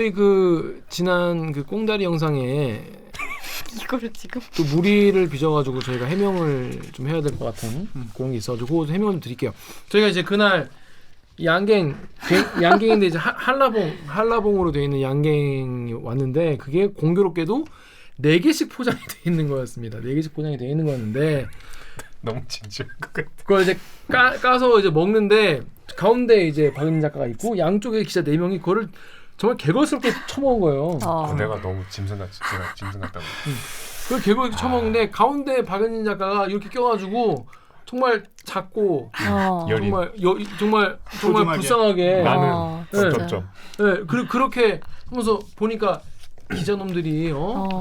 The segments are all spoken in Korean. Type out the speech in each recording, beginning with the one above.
저희 그 지난 그 꽁다리 영상에 이거를 지금 또 무리를 빚어가지고 저희가 해명을 좀 해야 될 것 같은 그런 게 있어가지고 해명을 좀 드릴게요. 저희가 이제 그날 양갱인데 이제 한라봉으로 되어 있는 양갱이 왔는데 그게 공교롭게도 4개씩 포장이 되어 있는 거였습니다. 4개씩 포장이 되어 있는 거였는데 너무 진지한 것 같아. 그걸 이제 까서 이제 먹는데 가운데 이제 박은진 작가가 있고 양쪽에 기자 4명이 그거를 정말 개걸스럽게 처먹은 거예요. 내가 너무 짐승 같다고. 그걸 개걸스럽게 처먹는데 가운데 박은진 작가가 이렇게 껴가지고 정말 작고 여린. 정말 소중하게. 불쌍하게 나는 네. 점점점. 네, 그렇게 하면서 보니까 기자놈들이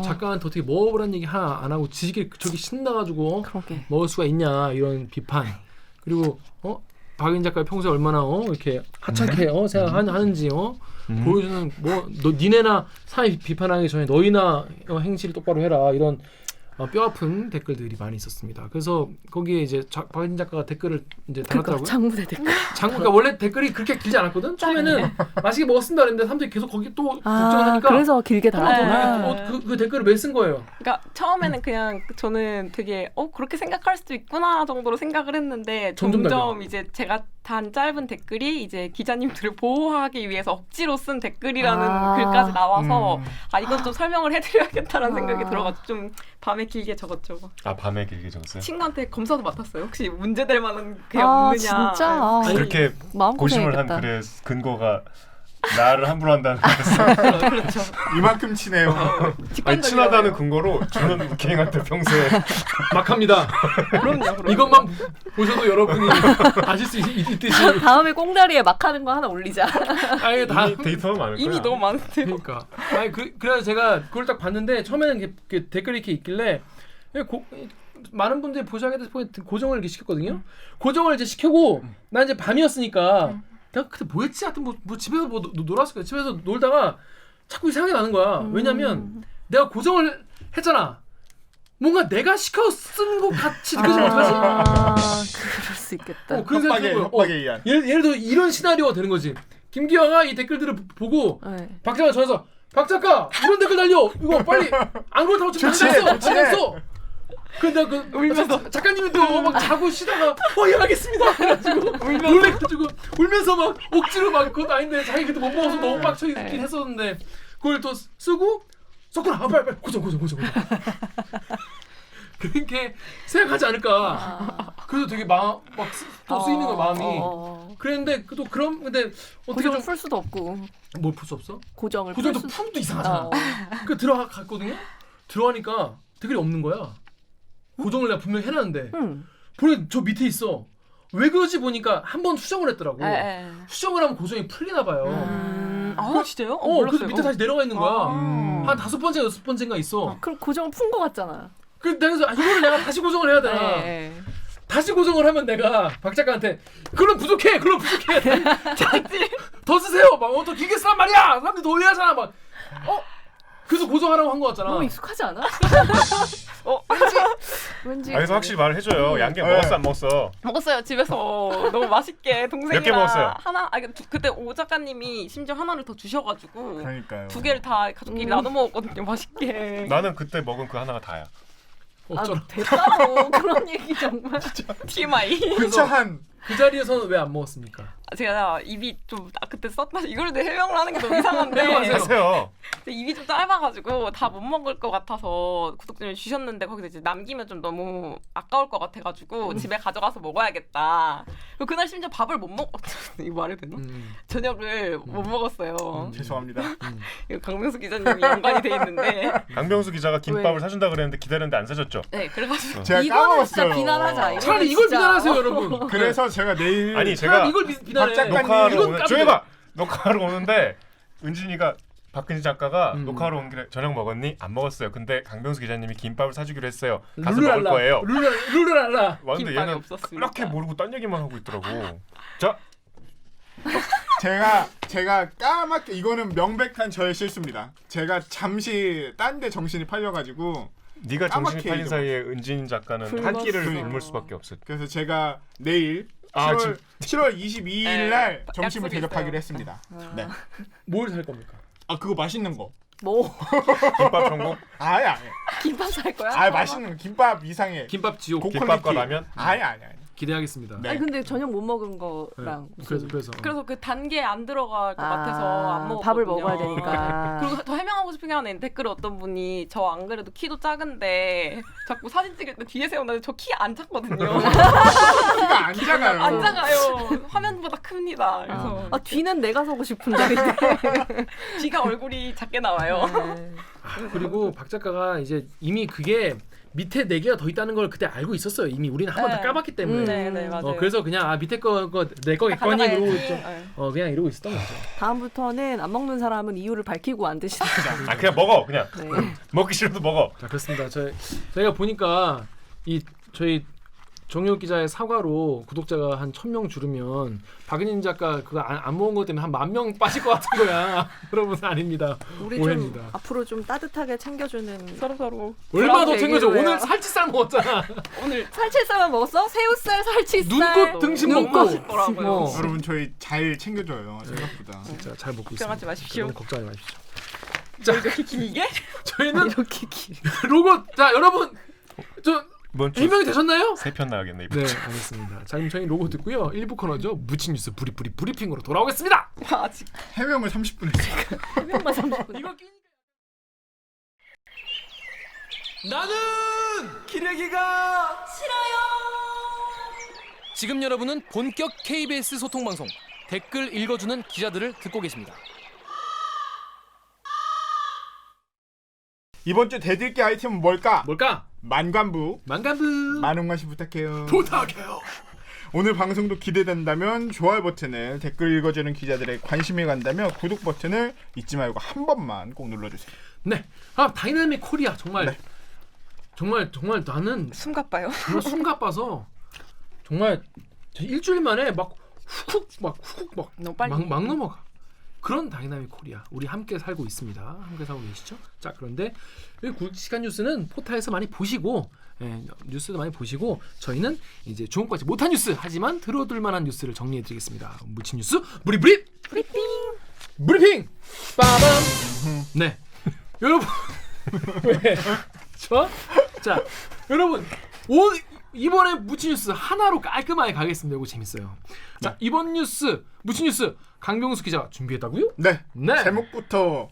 작가한테 어떻게 먹으라는 얘기 하나 안 하고 지지게 저기 신나가지고 그러게. 먹을 수가 있냐 이런 비판. 그리고 박인 작가 평소에 얼마나 이렇게 하찮게 생각하는지 보여주는 너 니네나 사회 비판하기 전에 너희나 행실을 똑바로 해라 이런 뼈 아픈 댓글들이 많이 있었습니다. 그래서 거기에 이제 박인 작가가 댓글을 이제 달았더라고요. 장문의 댓글. 그러니까 원래 댓글이 그렇게 길지 않았거든. 처음에는 맛있게 먹었습니다 그랬는데 사람들이 계속 거기 또 걱정하니까 그래서 길게 달았구나. 그 댓글을 왜 쓴 거예요? 그러니까 처음에는 그냥 저는 되게 그렇게 생각할 수도 있구나 정도로 생각을 했는데 점점 이제 제가 단 짧은 댓글이 이제 기자님들을 보호하기 위해서 억지로 쓴 댓글이라는 글까지 나와서 이건 좀 설명을 해드려야겠다라는 생각이 들어가지고 좀 밤에 길게 적었죠. 밤에 길게 적었어요? 친구한테 검사도 맡았어요. 혹시 문제될 만한 게 없느냐. 진짜? 그렇게 고심을 한 마음고생했겠다. 글의 근거가 나를 함부로 한다는 거였어. 그렇죠. 이만큼 친해요. 아니, 친하다는 근거로 저는 우케잉한테 평소에 막 합니다. 그럼요. 이것만 보셔도 여러분이 아실 수 있듯이 다음에 꽁다리에 막 하는 거 하나 올리자. 아예 다 이미 데이터가 많을 거야. 이미 너무 많은데요. 그러니까 그래서 제가 그걸 딱 봤는데 처음에는 댓글이 이렇게 있길래 많은 분들이 보시게 돼서 고정을 이렇게 시켰거든요. 고정을 이제 시키고 난 이제 밤이었으니까 내가 그때 뭐 했지? 하여튼 뭐 집에서 놀았을 거야. 집에서 놀다가 자꾸 이상하게 나는 거야. 왜냐면 내가 고정을 했잖아. 뭔가 내가 시켜 쓴 것 같이 느껴지면 어떡하지? 그럴 수 있겠다. 그런 생각이 들고요. 협박에 의한. 예를 들어 이런 시나리오가 되는 거지. 김기화가 이 댓글들을 보고 네. 박 작가 전화해서 박 작가 이런 댓글 달려. 이거 빨리 안 그렇다고 좀 당했어. 근데 작가님이 또 막 자고 쉬다가 예 알겠습니다 그래가지고 놀래가지고 울면서 막 억지로 막 그것도 아닌데 자기 그때 못 먹어서 너무 빡쳐 있긴 했었는데 그걸 또 쓰고 섞어라 빨리 고정 그렇게 생각하지 않을까. 그래서 되게 또 쓰이는 거야 마음이. 그랬는데 또 근데 어떻게 고정을 좀 풀 수도 없고. 뭘 풀 수 없어? 고정을 고정도 풀 풀도 이상하잖아. 수. 그 들어갔거든요. 들어가니까 댓글이 없는 거야. 고정을 내가 분명히 해놨는데 보니 저 밑에 있어. 왜 그러지 보니까 한 번 수정을 했더라고. 수정을 하면 고정이 풀리나 봐요. 진짜요? 그래서 밑에 다시 내려가 있는 거야. 한 5번째 6번째인가 있어. 그럼 고정을 푼 거 같잖아. 그래서 이거를 내가 다시 고정을 해야 되나. 다시 고정을 하면 내가 박 작가한테 그럼 부족해 더 쓰세요 막 더 길게 쓰란 말이야 사람들이 더 오해하잖아 막 그래서 고정하라고 한 거 같잖아. 너무 익숙하지 않아? 왠지. 그래서 확실히 말을 해줘요. 양갱 먹었어 안 먹었어? 먹었어요. 집에서 너무 맛있게 동생이랑 몇 개 먹었어요? 하나. 그때 오 작가님이 심지어 하나를 더 주셔가지고 그러니까요. 2개를 다 가족끼리 나눠 먹었거든요. 맛있게. 나는 그때 먹은 그 하나가 다야. 어쩌라. 됐다고 그런 얘기 정말. TMI. 구차한 그 자리에서는 왜 안 먹었습니까? 제가 입이 좀 그때 썼다 이걸 내 해명을 하는 게 너무 이상한데 하세요. 입이 좀 짧아가지고 다 못 먹을 것 같아서 구독자님이 주셨는데 거기서 이제 남기면 좀 너무 아까울 것 같아가지고 집에 가져가서 먹어야겠다. 그리고 그날 심지어 밥을 못 이거 말해도 되나? 저녁을 못 먹었어요. 죄송합니다. 이거 강명수 기자님이 연관이 돼 있는데 강병수 기자가 김밥을 왜? 사준다 그랬는데 기다렸는데 안 사줬죠? 네 그래가지고 제가 이거는 진짜 까먹었어요. 비난하자. 차라리 이걸 비난하세요 여러분. 그래서 제가 내일 아니 차라리 제가 이걸 비난해. 작가님, 녹화하러 이건 오는 깜짝이야. 조용히 봐. 녹화하러 오는데 은진이가 박근지 작가가 녹화하러 온 길에 저녁 먹었니? 안 먹었어요. 근데 강병수 기자님이 김밥을 사주기로 했어요. 가서 먹을 거예요. 룰루랄라. 왔는데 김밥이 얘는 없었습니다. 그렇게 모르고 딴 얘기만 하고 있더라고. 자, 제가 까맣게 이거는 명백한 저의 실수입니다. 제가 잠시 딴 데 정신이 팔려가지고 네가 정신이 까맣게 팔린 잊어버렸어. 사이에 은진 작가는 한 끼를 굶을 수밖에 없었. 그래서 제가 내일 아, 7월 22일 날 점심을 약속이 대접하기로 있어요. 했습니다. 네. 뭘 살 겁니까? 아 그거 맛있는 거. 뭐 김밥 전국, 아예 김밥 살 거야? 아 맛있는 거. 김밥 이상해. 김밥 지옥 고퀄리티. 김밥과 라면. 아예 기대하겠습니다. 네. 아니 근데 저녁 못 먹은 거랑 네. 무슨 그래서 그래서 그 단계 안 들어갈 것 같아서 안 먹었거든요. 밥을 먹어야 되니까. 그리고 더 해명하고 싶은 게 하나 있는데 댓글에 어떤 분이 저 안 그래도 키도 작은데 자꾸 사진 찍을 때 뒤에 세우는데 저 키 안 작거든요. 키가 안 작아요. 안 작아요. 화면보다 큽니다. 그래서 뒤는 내가 서고 싶은 자리인데. 뒤가 얼굴이 작게 나와요. 네. 그리고 박 작가가 이제 이미 그게 밑에 4개가 더 있다는 걸 그때 알고 있었어요. 이미 우리는 한 번 다 네. 까봤기 때문에. 네, 맞아요. 그래서 그냥 밑에 거 내 거 객관이 가져가야지. 이러고 있죠. 네. 그냥 이러고 있었던 거죠. 다음부터는 안 먹는 사람은 이유를 밝히고 안 드시는 거죠. 아 그냥 먹어 그냥. 네. 먹기 싫어도 먹어. 자 그렇습니다. 저희가 보니까 저희 정유욱 기자의 사과로 구독자가 한 1,000명 줄으면 박은인 작가 그거 안 먹은 것 때문에 한 10,000명 빠질 것 같은 거야. 여러분 아닙니다. 우리 오해입니다. 좀 앞으로 좀 따뜻하게 챙겨주는. 서로 얼마나 더 그런 챙겨줘. 얘기를 오늘 해요. 살치살 먹었잖아. 오늘 살치살만 먹었어? 새우살, 살치살. 눈꽃 등심 먹고. 맛있더라고요. 여러분 저희 잘 챙겨줘요 생각보다. 진짜 잘 먹고 걱정하지 있습니다. 마십시오. 여러분 걱정하지 마십시오. 자 이렇게 길게? 저희는 이렇게 길. 로고 자 여러분 저 이번 주 해명이 되셨나요? 3편 나가겠네 이번 네 주. 알겠습니다. 자 그럼 저희 로고 듣고요. 1부 코너죠. 무친 뉴스 브리핑으로 돌아오겠습니다. 아직 해명을 30분 했어요. 해명만 30분. 이거 나는 기레기가 싫어요. 지금 여러분은 본격 KBS 소통 방송 댓글 읽어주는 기자들을 듣고 계십니다. 이번 주 대들기 아이템은 뭘까? 뭘까? 만관부. 만간부 많은 관심 부탁해요. 부탁해요. 오늘 방송도 기대된다면 좋아요 버튼을, 댓글 읽어주는 기자들의 관심이 간다면 구독 버튼을 잊지 말고 한 번만 꼭 눌러주세요. 네. 다이나믹 코리아 정말 네. 정말 나는 숨가빠요. 정말 숨가빠서 정말 일주일 만에 막 훅훅 막 너무 빨리. 막 넘어가. 그런 다이나믹 코리아 우리 함께 살고 있습니다. 함께 살고 계시죠? 자 그런데 시간 뉴스는 포탈에서 많이 보시고 뉴스도 많이 보시고 저희는 이제 주목받지 못한 뉴스 하지만 들어둘 만한 뉴스를 정리해드리겠습니다. 무친 뉴스 브리핑 빠밤. 네 여러분 왜 좋아? 자 여러분 이번에 무친 뉴스 하나로 깔끔하게 가겠습니다. 이거 재밌어요. 자 이번 뉴스 무친 뉴스 강병수 기자가 준비했다고요? 네. 네. 제목부터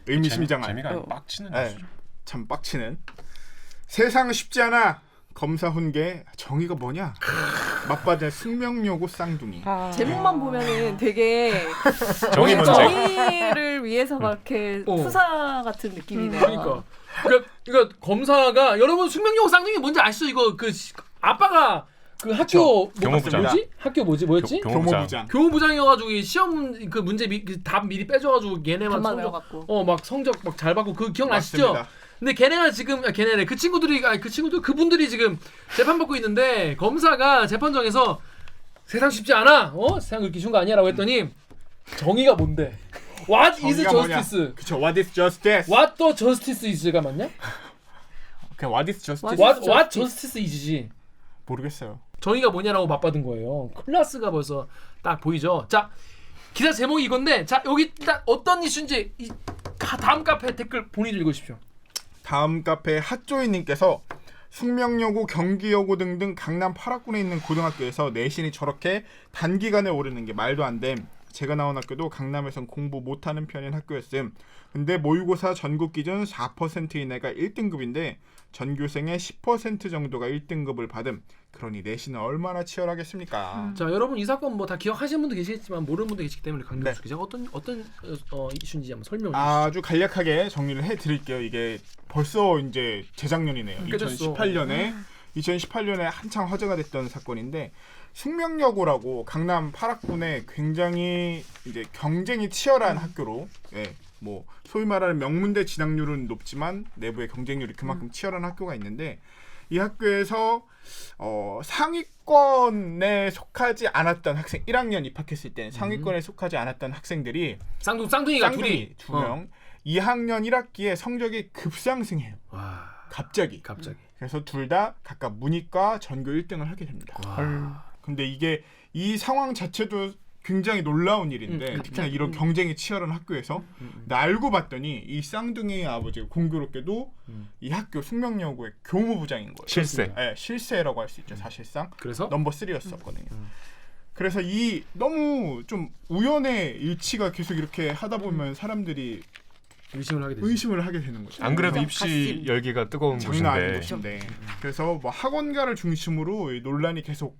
의미심장한. 재미가 아니고 빡치는 네. 뉴스죠. 참 빡치는. 세상 쉽지 않아. 검사 훈계 정의가 뭐냐? 맞받은 숙명여고 쌍둥이. 제목만 보면은 되게 정의 문제. 정의를 위해서 막 이렇게 투사 같은 느낌이네요. 그러니까 검사가 여러분 숙명여고 쌍둥이 뭔지 아시죠? 이거 아빠가 그 학교 교무부장. 뭐지? 학교 뭐였지? 교무부장. 교무부장이어가지고 이 시험 그 문제 답 미리 빼줘가지고 걔네만 답만 성적 외워갖고. 막 성적 막 잘 받고 그 기억나시죠? 맞습니다. 근데 걔네가 지금 걔네래 그 친구들이 그분들이 지금 재판 받고 있는데 검사가 재판정에서 세상 쉽지 않아. 세상 그렇게 쉬운 거 아니야라고 했더니 정의가 뭔데? What is 정의가 뭐냐? justice? 그쵸. What is justice? What the justice is가 맞냐? 그냥 what is justice? What justice is지? 모르겠어요. 정의가 뭐냐라고 맞받은 거예요. 클래스가 벌써 딱 보이죠. 자 기사 제목이 이건데 자 여기 일단 어떤 이슈인지 다음 카페 댓글 본인이 읽으십시오. 다음 카페 핫조이님께서 숙명여고, 경기여고 등등 강남 8학군에 있는 고등학교에서 내신이 저렇게 단기간에 오르는 게 말도 안 됨. 제가 나온 학교도 강남에선 공부 못하는 편인 학교였음. 근데 모의고사 전국 기준 4% 이내가 1등급인데 전교생의 10% 정도가 1등급을 받음. 그러니 내신은 얼마나 치열하겠습니까? 자 여러분 이 사건 뭐 다 기억하시는 분도 계시겠지만 모르는 분도 계시기 때문에 강병수 네. 기자가 어떤 이슈인지 한번 설명을 아주 간략하게 정리를 해드릴게요. 이게 벌써 이제 재작년이네요. 깨졌어. 2018년에 한창 화제가 됐던 사건인데 숙명여고라고 강남 8학군에 굉장히 이제 경쟁이 치열한 학교로, 뭐 소위 말하는 명문대 진학률은 높지만 내부의 경쟁률이 그만큼 치열한 학교가 있는데 이 학교에서 상위권에 속하지 않았던 학생 1학년 입학했을 때 상위권에 속하지 않았던 학생들이 쌍둥이가 둘이 두 명 2학년 1학기에 성적이 급상승해요. 와 갑자기. 그래서 둘 다 각각 문이과 전교 1등을 하게 됩니다. 근데 이게 이 상황 자체도 굉장히 놀라운 일인데 음. 특히나 이런 경쟁이 치열한 학교에서 근데 알고 봤더니 이 쌍둥이의 아버지가 공교롭게도 이 학교 숙명여고의 교무부장인 거예요. 실세. 네, 실세라고 할 수 있죠. 사실상 그래서 넘버 3였었거든요. 그래서 이 너무 좀 우연의 일치가 계속 이렇게 하다 보면 사람들이 의심을 하게 되죠. 의심을 하게 되는 거죠. 안 그래도 좀 입시 가심. 열기가 뜨거운 장난 아닌 곳인데 곳인데 그래서 뭐 학원가를 중심으로 이 논란이 계속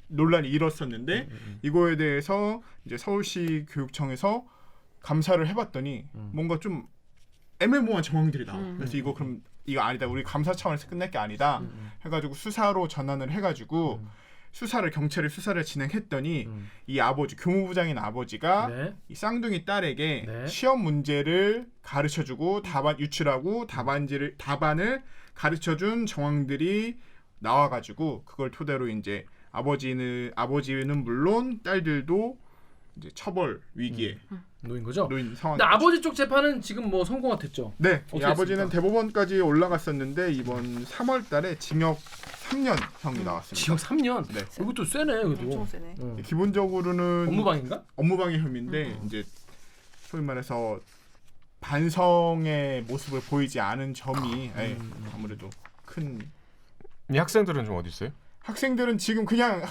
논란이 일었었는데 이거에 대해서 이제 서울시 교육청에서 감사를 해봤더니 뭔가 좀 애매모호한 정황들이 나와. 그래서 이거 그럼 이거 아니다. 우리 감사 차원에서 끝낼 게 아니다. 해가지고 수사로 전환을 해가지고 경찰이 수사를 진행했더니 이 아버지 교무부장인 아버지가 네. 이 쌍둥이 딸에게 네. 시험 시험 문제를 가르쳐주고 답안 유출하고 답안을 가르쳐준 정황들이 나와가지고 그걸 토대로 이제 아버지는 물론 딸들도 이제 처벌 위기에 놓인 거죠. 놓인 상황. 근데 아버지 쪽 재판은 지금 뭐 성공가 됐죠. 네, 이 어떻게 아버지는 됐습니까? 대법원까지 올라갔었는데 이번 3월달에 징역 3년형이 나왔습니다. 지역 3년. 네. 이것도 세네. 그래도. 엄청 세네. 응. 기본적으로는 업무방인가? 업무방해 혐의인데 이제 소위 말해서 반성의 모습을 보이지 않은 점이 아무래도 큰. 이 학생들은 좀 어디 있어요? 학생들은 지금 그냥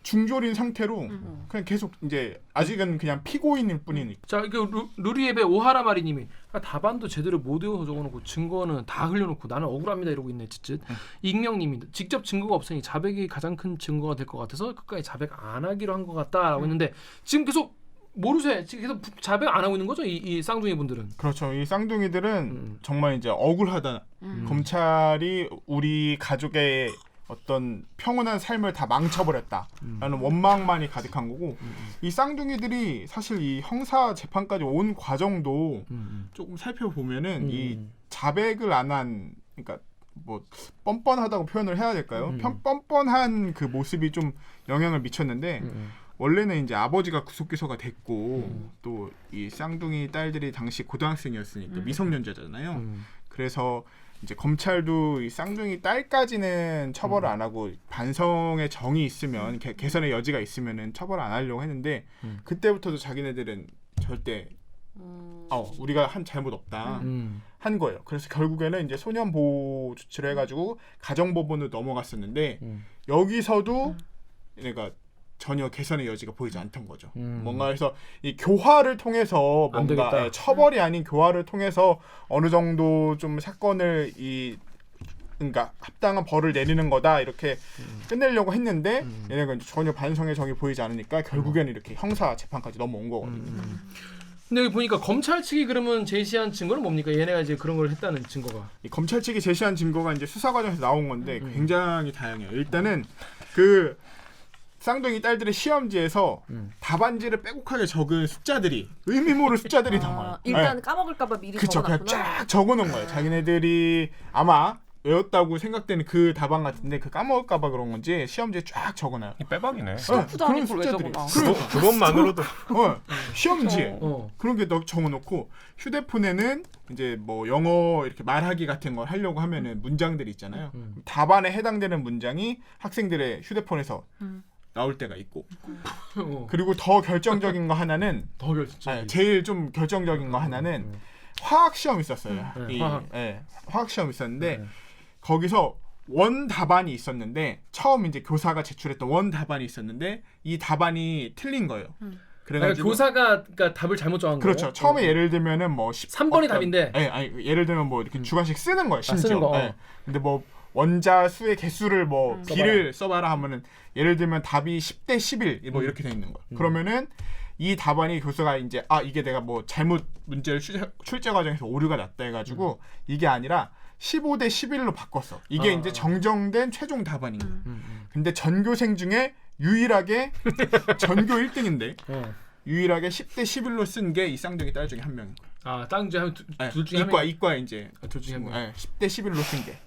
중졸인 상태로 그냥 계속 이제 아직은 그냥 피고인일 뿐이니까. 자, 그 루리앱의 오하라 마리님이 답안도 제대로 못 외워서 적어놓고 증거는 다 흘려놓고 나는 억울합니다 이러고 있네 쯧쯧. 익명님이 직접 증거가 없으니 자백이 가장 큰 증거가 될 것 같아서 끝까지 자백 안 하기로 한 것 같다라고 했는데 지금 계속 모르세요. 지금 계속 자백 안 하고 있는 거죠 이 쌍둥이 분들은. 그렇죠. 이 쌍둥이들은 정말 이제 억울하다. 검찰이 우리 가족의 어떤 평온한 삶을 다 망쳐버렸다라는 원망만이 가득한 거고 이 쌍둥이들이 사실 이 형사 재판까지 온 과정도 조금 살펴보면은 이 자백을 안 한 그러니까 뭐 뻔뻔하다고 표현을 해야 될까요? 뻔뻔한 그 모습이 좀 영향을 미쳤는데 원래는 이제 아버지가 구속 기소가 됐고 또 이 쌍둥이 딸들이 당시 고등학생이었으니까 미성년자잖아요. 그래서 이제 검찰도 이 쌍둥이 딸까지는 처벌을 안 하고 반성의 정이 있으면 개선의 여지가 있으면은 처벌 안 하려고 했는데 그때부터도 자기네들은 절대 우리가 한 잘못 없다 한 거예요. 그래서 결국에는 이제 소년 보호 조치를 해가지고 가정법원으로 넘어갔었는데 여기서도 내가 전혀 개선의 여지가 보이지 않던 거죠. 뭔가 해서 이 교화를 통해서 안 뭔가 되겠다. 처벌이 아닌 교화를 통해서 어느 정도 좀 사건을 그러니까 합당한 벌을 내리는 거다 이렇게 끝내려고 했는데 얘네가 이제 전혀 반성의 정이 보이지 않으니까 결국에는 이렇게 형사 재판까지 넘어온 거거든요. 근데 여기 보니까 검찰 측이 그러면 제시한 증거는 뭡니까? 얘네가 이제 그런 걸 했다는 증거가. 이 검찰 측이 제시한 증거가 이제 수사 과정에서 나온 건데 굉장히 다양해요. 일단은 그 쌍둥이 딸들의 시험지에서 답안지를 빼곡하게 적은 숫자들이 의미 모를 숫자들이 나와요. 일단 네. 까먹을까봐 미리 그쵸, 그냥 적어놨구나. 쫙 적어놓은 거예요. 자기네들이 아마 외웠다고 생각되는 그 답안 같은데 그 까먹을까봐 그런 건지 시험지에 쫙 적어놔요. 이 빼박이네. 스토프도 아니고 그런 왜 숫자들이. 적어놔? 그러니까. 그것만으로도 시험지에 어. 그런 게 적어놓고 휴대폰에는 이제 뭐 영어 이렇게 말하기 같은 걸 하려고 하면은 문장들이 있잖아요. 답안에 해당되는 문장이 학생들의 휴대폰에서 나올 때가 있고 그리고 더 결정적인 거 하나는 더 결정. 제일 좀 결정적인 거 하나는 화학 시험 있었어요. 화학 시험 있었는데 거기서 원 답안이 있었는데 처음 이제 교사가 제출했던 원 답안이 있었는데 이 답안이 틀린 거예요. 그러니까 교사가 그러니까 답을 잘못 정한 거예요. 그렇죠. 처음에 예를 들면은 뭐 3번이 답인데. 예를 들면 뭐 이렇게 주관식 쓰는 거예요. 심지어. 쓰는 거. 근데 뭐 원자 수의 개수를 뭐 B를 써봐라 하면은 예를 들면 답이 10대 11 뭐 이렇게 돼 있는 거야. 그러면은 이 답안이 교수가 이제 이게 내가 뭐 잘못 문제를 출제 과정에서 오류가 났다 해가지고 이게 아니라 15대 11로 바꿨어. 이게 이제 정정된 최종 답안인 거야. 근데 전교생 중에 유일하게 전교 1등인데 유일하게 10대 11로 쓴 게 이 쌍둥이 딸 중에 한 명인 거야. 땅 중에 둘 중에 한 명. 이과 이제 둘 중에 한 명. 10대 11로 쓴 게.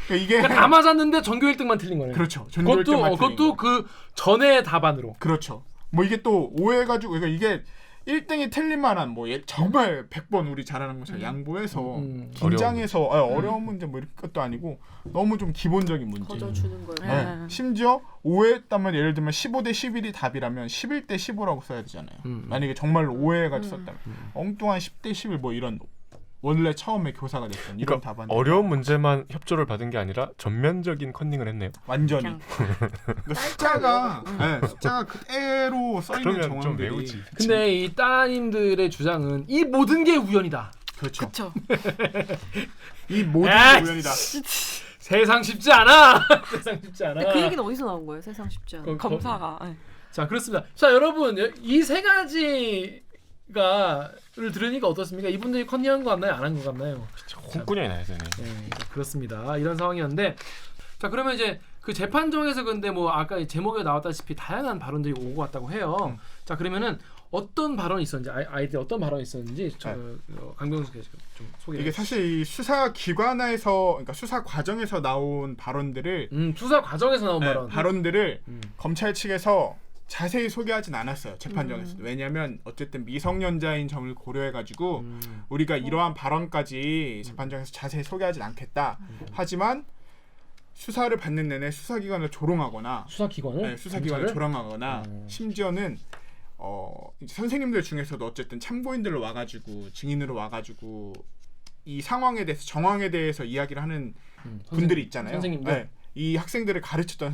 그러니까 이게 그러니까 다 맞았는데 전교 1등만 틀린 거네. 그렇죠. 전교 1등만 그것도 그 전의 답안으로. 그렇죠. 뭐 이게 또 오해가지고 그러니까 이게 1등이 틀린 만한 뭐 정말 100번 우리 잘하는 것을 양보해서 긴장해서 어려운 문제 뭐 이런 것도 아니고 너무 좀 기본적인 문제. 거저 주는 거예요. 네. 심지어 오해했다면 예를 들면 15대 11이 답이라면 11대 15라고 써야 되잖아요. 만약에 정말로 오해해가지고 썼다면 엉뚱한 10대 11 뭐 이런 원래 처음에 교사가 됐던 이런 그러니까 답안 어려운 문제만 협조를 받은 게 아니라 전면적인 컨닝을 했네요. 완전히 그냥 그러니까 숫자가 그대로 써 있는 그러면 좀 정황들이 외우지. 근데 이 따님들의 주장은 이 모든 게 우연이다. 그렇죠. 그쵸. 이 모든 아, 게 우연이다. 세상 쉽지 않아. 세상 쉽지 않아. 근데 그 얘기는 어디서 나온 거예요? 세상 쉽지 않아. 검사가. 네. 자 그렇습니다. 자 여러분 이 세 가지가를 들으니까 어떻습니까? 이분들이 컨닝한 거 같나요? 안 한 거 같나요? 홍군형이 나야 되네. 네, 그렇습니다. 이런 상황이었는데 자 그러면 이제 그 재판정에서 근데 뭐 아까 제목에 나왔다시피 다양한 발언들이 오고 갔다고 해요. 자 그러면은 어떤 발언이 있었는지 아이들 어떤 발언이 있었는지 강병수 교수가 좀 소개. 이게 사실 이 수사 기관에서 그러니까 수사 과정에서 나온 발언들을 수사 과정에서 나온 발언. 발언들을 검찰 측에서 자세히 소개하진 않았어요. 재판정에서. 왜냐하면 어쨌든 미성년자인 점을 고려해가지고 우리가 이러한 발언까지 재판정에서 자세히 소개하진 않겠다. 하지만 수사를 받는 내내 수사기관을 조롱하거나 수사기관을 수사기관을 조롱하거나 심지어는 이제 선생님들 중에서도 어쨌든 참고인들로 와가지고 증인으로 와가지고 이 상황에 대해서 정황에 대해서 이야기를 하는 분들이 있잖아요. 선생님들. 네, 이 학생들을 가르쳤던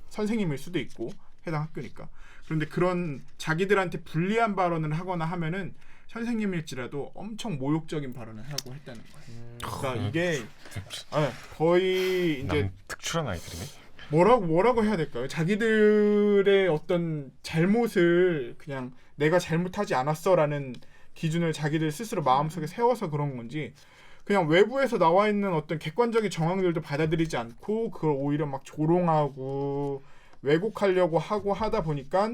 선생님일 수도 있고 해당 학교니까. 그런데 그런 자기들한테 불리한 발언을 하거나 하면은 선생님일지라도 엄청 모욕적인 발언을 하고 했다는 거예요. 그러니까 이게 거의 이제 특출한 아이들이네. 뭐라고 해야 될까요? 자기들의 어떤 잘못을 그냥 내가 잘못하지 않았어라는 기준을 자기들 스스로 마음속에 세워서 그런 건지 그냥 외부에서 나와 있는 어떤 객관적인 정황들도 받아들이지 않고 그걸 오히려 막 조롱하고 왜곡하려고 하고 하다 보니까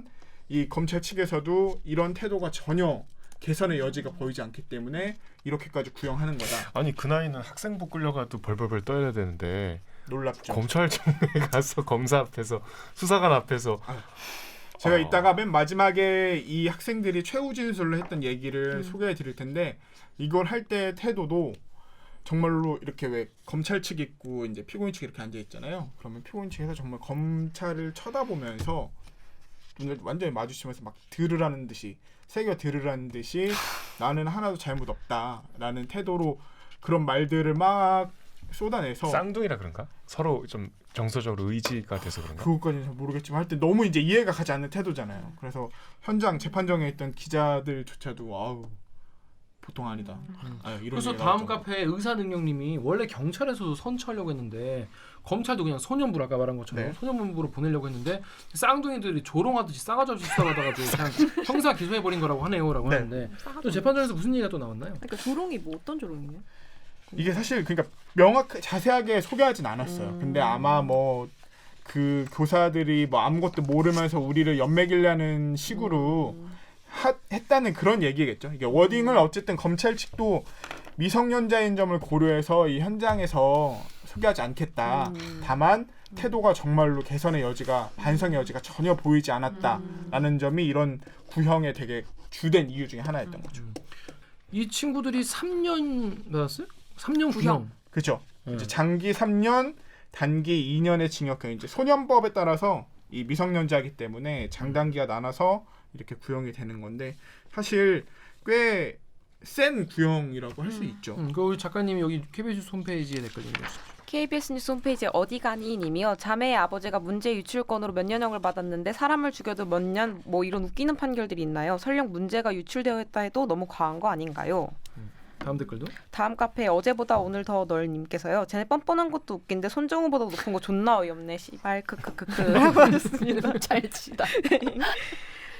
이 검찰 측에서도 이런 태도가 전혀 개선의 여지가 보이지 않기 때문에 이렇게까지 구형하는 거다. 아니 그 나이는 학생부 끌려가도 벌벌벌 떠야 되는데 놀랍죠. 검찰청에 가서 검사 앞에서 수사관 앞에서 제가 이따가 맨 마지막에 이 학생들이 최후 진술로 했던 얘기를 소개해 드릴 텐데 이걸 할 때 태도도 정말로 이렇게 왜 검찰 측 있고 이제 피고인 측 이렇게 앉아 있잖아요. 그러면 피고인 측에서 정말 검찰을 쳐다보면서 눈을 완전히 마주치면서 막 들으라는 듯이 새겨 들으라는 듯이 나는 하나도 잘못 없다라는 태도로 그런 말들을 막 쏟아내서 쌍둥이라 그런가? 서로 좀 정서적으로 의지가 돼서 그런가? 그것까지는 잘 모르겠지만 하여튼 너무 이제 이해가 가지 않는 태도잖아요. 그래서 현장 재판정에 있던 기자들조차도 아우 보통 아니다. 이런 그래서 얘기가 다음 나왔죠. 카페에 의사능력님이 원래 경찰에서도 선처하려고 했는데 검찰도 그냥 소년부로 아까 말한 것처럼 네. 소년부로 보내려고 했는데 쌍둥이들이 조롱하듯이 싸가지 없이 수사받아가지고 그냥 형사 기소해버린 거라고 하네요라고 네. 하는데 또 재판정에서 무슨 얘기가 또 나왔나요? 그러니까 조롱이 뭐 어떤 조롱이에요? 이게 사실 그러니까 자세하게 소개하진 않았어요. 근데 아마 뭐 그 교사들이 뭐 아무것도 모르면서 우리를 연맥이려는 식으로 했다는 그런 얘기겠죠. 이게 워딩을 어쨌든 검찰 측도 미성년자인 점을 고려해서 이 현장에서 소개하지 않겠다. 다만 태도가 정말로 개선의 여지가 반성의 여지가 전혀 보이지 않았다라는 점이 이런 구형의 되게 주된 이유 중에 하나였던 거죠. 이 친구들이 3년 받았어요? 3년 구형. 그렇죠. 이제 장기 3년, 단기 2년의 징역형 이제 소년법에 따라서 이 미성년자이기 때문에 장단기가 나눠서 이렇게 구형이 되는 건데 사실 꽤 센 구형이라고 할 수 있죠. 그 우리 작가님이 여기 KBS 홈페이지에 댓글 읽어주시죠. KBS 뉴스 홈페이지에 어디 가니 님이요. 자매의 아버지가 문제 유출건으로 몇 년형을 받았는데 사람을 죽여도 몇 년 뭐 이런 웃기는 판결들이 있나요? 설령 문제가 유출되어 있다 해도 너무 과한 거 아닌가요? 다음 댓글도. 다음 카페 어제보다 오늘 더 널 님께서요. 쟤네 뻔뻔한 것도 웃긴데 손정우보다 높은 거 존나 어이없네. 씨발 크크크크 라고 하셨습니다. 잘 치다.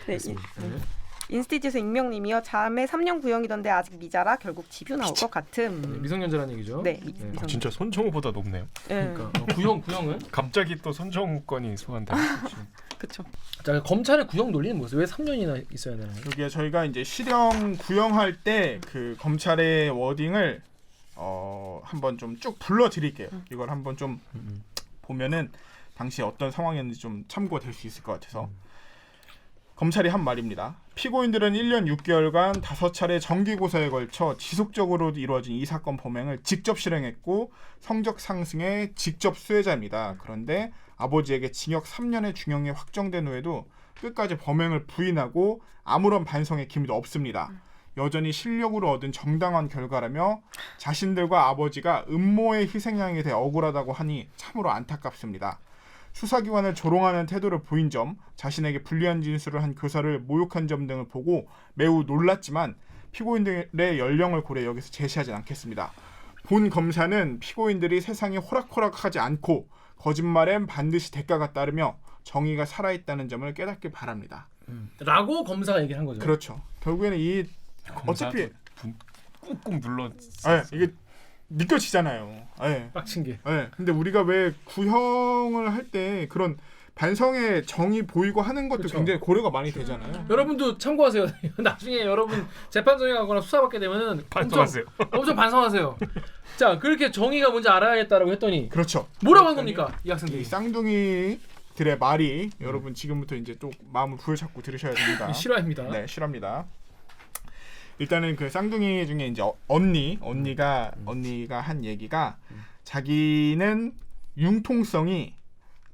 네. 인스티튜트 익명님이요. 자매 3년 구형이던데 아직 미자라 결국 집유 나올 것 같음. 미성년자라는 얘기죠. 네. 진짜 손정우보다 높네요. 그러니까 구형은 갑자기 또 손정우 건이 소환돼. 그렇죠. 자 검찰의 구형 논리는 뭐예요? 왜 3년이나 있어야 되나요? 여기에 저희가 이제 실형 구형할 때 그 검찰의 워딩을 한번 좀 쭉 불러드릴게요. 이걸 한번 좀 보면은 당시 어떤 상황이었는지 좀 참고가 될 수 있을 것 같아서 검찰이 한 말입니다. 피고인들은 1년 6개월간 5차례 정기고사에 걸쳐 지속적으로 이루어진 이 사건 범행을 직접 실행했고 성적 상승의 직접 수혜자입니다. 그런데 아버지에게 징역 3년의 중형이 확정된 후에도 끝까지 범행을 부인하고 아무런 반성의 기미도 없습니다. 여전히 실력으로 얻은 정당한 결과라며 자신들과 아버지가 음모의 희생양이 돼 억울하다고 하니 참으로 안타깝습니다. 수사기관을 조롱하는 태도를 보인 점, 자신에게 불리한 진술을 한 교사를 모욕한 점 등을 보고 매우 놀랐지만 피고인들의 연령을 고려해 여기서 제시하진 않겠습니다. 본 검사는 피고인들이 세상이 호락호락하지 않고 거짓말엔 반드시 대가가 따르며 정의가 살아있다는 점을 깨닫길 바랍니다. 라고 검사가 얘기를 한 거죠. 그렇죠. 결국에는 이 어차피 꾹꾹 눌러. 이게 느껴지잖아요. 빡친 게. 근데 우리가 왜 구형을 할 때 그런 반성의 정이 보이고 하는 것도 그쵸. 굉장히 고려가 많이 되잖아요. 여러분도 참고하세요. 나중에 여러분 재판정에 가거나 수사받게 되면은 반성하세요. 엄청 반성하세요. 자, 그렇게 정의가 뭔지 알아야겠다라고 했더니 그렇죠. 뭐라고 한 겁니까? 이 이 학생들이. 쌍둥이들의 말이 여러분 지금부터 이제 또 마음을 부여잡고 들으셔야 됩니다. 실화입니다. 네, 실합니다. 일단은 그 쌍둥이 중에 이제 언니가 한 얘기가 자기는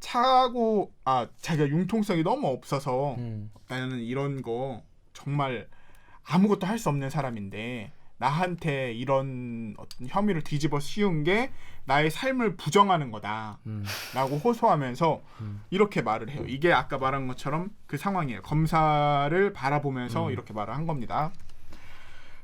자기가 융통성이 너무 없어서 나는 이런 거 정말 아무것도 할 수 없는 사람인데 나한테 이런 어떤 혐의를 뒤집어 씌운 게 나의 삶을 부정하는 거다라고 호소하면서 이렇게 말을 해요. 이게 아까 말한 것처럼 그 상황이에요. 검사를 바라보면서 이렇게 말을 한 겁니다.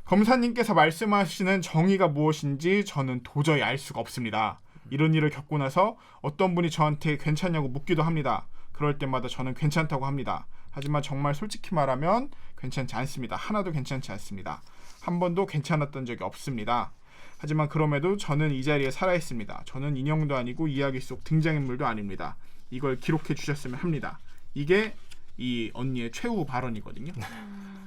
검사님께서 말씀하시는 정의가 무엇인지 저는 도저히 알 수가 없습니다. 이런 일을 겪고 나서 어떤 분이 저한테 괜찮냐고 묻기도 합니다. 그럴 때마다 저는 괜찮다고 합니다. 하지만 정말 솔직히 말하면 괜찮지 않습니다. 하나도 괜찮지 않습니다. 한 번도 괜찮았던 적이 없습니다. 하지만 그럼에도 저는 이 자리에 살아있습니다. 저는 인형도 아니고 이야기 속 등장인물도 아닙니다. 이걸 기록해 주셨으면 합니다. 이게 이 언니의 최후 발언이거든요.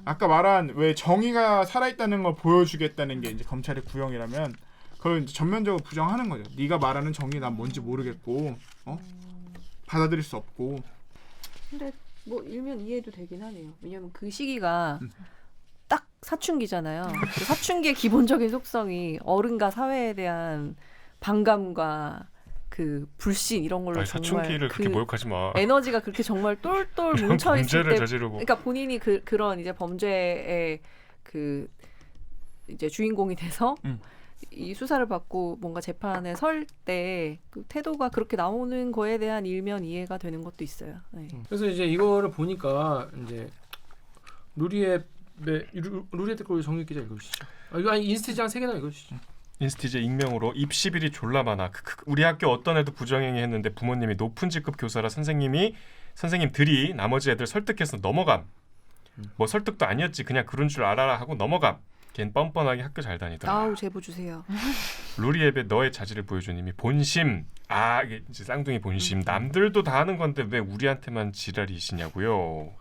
아까 말한 왜 정의가 살아있다는 걸 보여주겠다는 게 이제 검찰의 구형이라면 그걸 이제 전면적으로 부정하는 거죠. 네가 말하는 정의 난 뭔지 모르겠고 받아들일 수 없고. 근데 뭐 일면 이해도 되긴 하네요. 왜냐면 그 시기가 딱 사춘기잖아요. 그 사춘기의 기본적인 속성이 어른과 사회에 대한 반감과 그 불신 이런 걸로 정말 사춘기를 그렇게 모욕하지 마. 에너지가 그렇게 정말 똘똘 이런 뭉쳐 있을 범죄를 때, 저지르고. 그러니까 본인이 그런 이제 범죄의 그 이제 주인공이 돼서 이 수사를 받고 뭔가 재판에 설 때 그 태도가 그렇게 나오는 거에 대한 일면 이해가 되는 것도 있어요. 네. 그래서 이제 이거를 보니까 이제 루리의 댓글 정규 기자 읽어주시죠. 이거 인스티장 3개나 읽어주시죠. 인스티제 익명으로 입 10일이 졸라 많아. 우리 학교 어떤 애도 부정행위 했는데 부모님이 높은 직급 교사라 선생님들이 나머지 애들 설득해서 넘어감. 뭐 설득도 아니었지 그냥 그런 줄 알아라 하고 넘어감. 걘 뻔뻔하게 학교 잘 다니더라. 아우 제보 주세요. 루리앱에 너의 자질을 보여준 이미 본심. 이게 이제 쌍둥이 본심. 남들도 다 하는 건데 왜 우리한테만 지랄이시냐고요.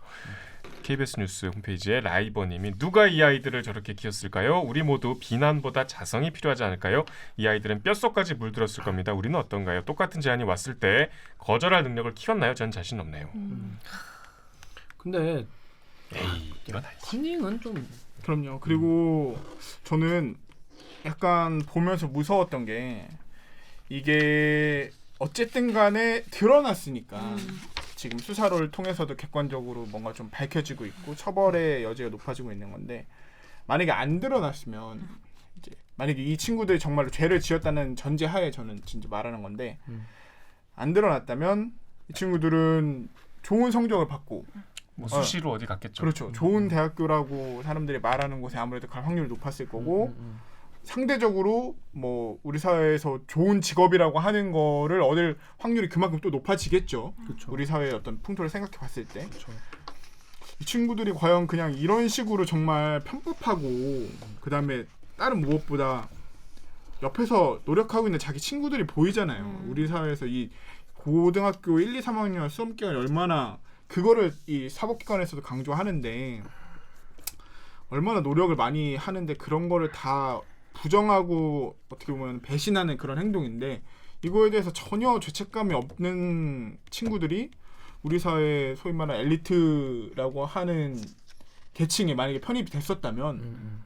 KBS 뉴스 홈페이지에 라이버님이 누가 이 아이들을 저렇게 키웠을까요? 우리 모두 비난보다 자성이 필요하지 않을까요? 이 아이들은 뼛속까지 물들었을 겁니다. 우리는 어떤가요? 똑같은 제안이 왔을 때 거절할 능력을 키웠나요? 전 자신 없네요. 근데 이건 아니지. 커닝은 좀 그럼요. 그리고 저는 약간 보면서 무서웠던 게 이게 어쨌든 간에 드러났으니까 지금 수사를 통해서도 객관적으로 뭔가 좀 밝혀지고 있고 처벌의 여지가 높아지고 있는 건데 만약에 안 드러났으면 이제 만약에 이 친구들이 정말로 죄를 지었다는 전제하에 저는 진짜 말하는 건데 안 드러났다면 이 친구들은 좋은 성적을 받고 뭐 수시로 어디 갔겠죠. 그렇죠. 좋은 대학교라고 사람들이 말하는 곳에 아무래도 갈 확률이 높았을 거고 상대적으로 뭐 우리 사회에서 좋은 직업이라고 하는 거를 얻을 확률이 그만큼 또 높아지겠죠. 그쵸. 우리 사회의 어떤 풍토를 생각해 봤을 때. 그쵸. 이 친구들이 과연 그냥 이런 식으로 정말 편법하고 그다음에 다른 무엇보다 옆에서 노력하고 있는 자기 친구들이 보이잖아요. 우리 사회에서 이 고등학교 1, 2, 3학년 수험 기간이 얼마나 그거를 이 사법기관에서도 강조하는데 얼마나 노력을 많이 하는데 그런 거를 다 부정하고 어떻게 보면 배신하는 그런 행동인데 이거에 대해서 전혀 죄책감이 없는 친구들이 우리 사회 소위 말하는 엘리트라고 하는 계층에 만약에 편입이 됐었다면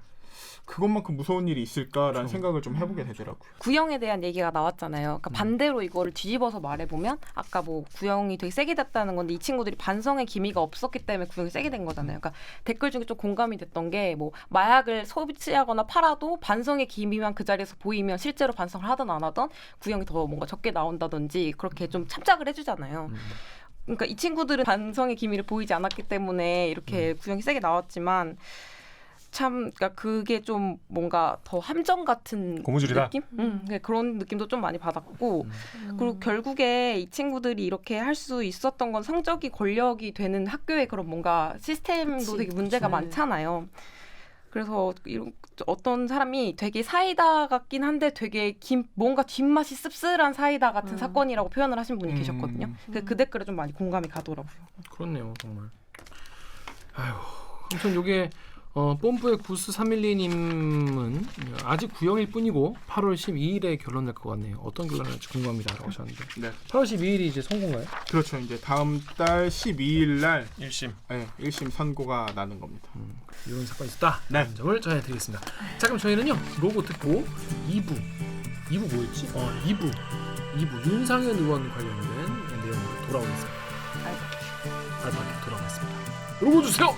그것만큼 무서운 일이 있을까라는 그렇죠. 생각을 좀 해보게 되더라고요. 구형에 대한 얘기가 나왔잖아요. 그러니까 반대로 이거를 뒤집어서 말해보면 아까 뭐 구형이 되게 세게 됐다는 건데 이 친구들이 반성의 기미가 없었기 때문에 구형이 세게 된 거잖아요. 그러니까 댓글 중에 좀 공감이 됐던 게 뭐 마약을 소비하거나 팔아도 반성의 기미만 그 자리에서 보이면 실제로 반성을 하든 안 하든 구형이 더 뭔가 적게 나온다든지 그렇게 좀 참작을 해주잖아요. 그러니까 이 친구들은 반성의 기미를 보이지 않았기 때문에 이렇게 구형이 세게 나왔지만 참, 그러니까 그게 좀 뭔가 더 함정 같은 고무줄이다. 느낌? 그런 느낌도 좀 많이 받았고, 그리고 결국에 이 친구들이 이렇게 할 수 있었던 건 성적이 권력이 되는 학교의 그런 뭔가 시스템도 그치, 되게 문제가 그치. 많잖아요. 그래서 어떤 사람이 되게 사이다 같긴 한데 되게 뭔가 뒷맛이 씁쓸한 사이다 같은 사건이라고 표현을 하신 분이 계셨거든요. 그 댓글에 좀 많이 공감이 가더라고요. 그렇네요, 정말. 아휴, 아무튼 요게 뽐뿌의 구스 312님은 아직 구형일 뿐이고 8월 12일에 결론 날 것 같네요. 어떤 결론을 할지 궁금합니다라고 하셨는데. 네. 8월 12일이 이제 선고인가요? 그렇죠. 이제 다음 달 12일 날 1심. 1심 선고가 나는 겁니다. 이런 사건이 있었다. 네. 라는 점을 전해드리겠습니다. 자, 그럼 저희는요 로고 듣고 2부 뭐였지? 2부 윤상현 의원 관련된 내용으로 돌아오겠습니다. 알바కి 돌아오겠습니다. 로고 주세요.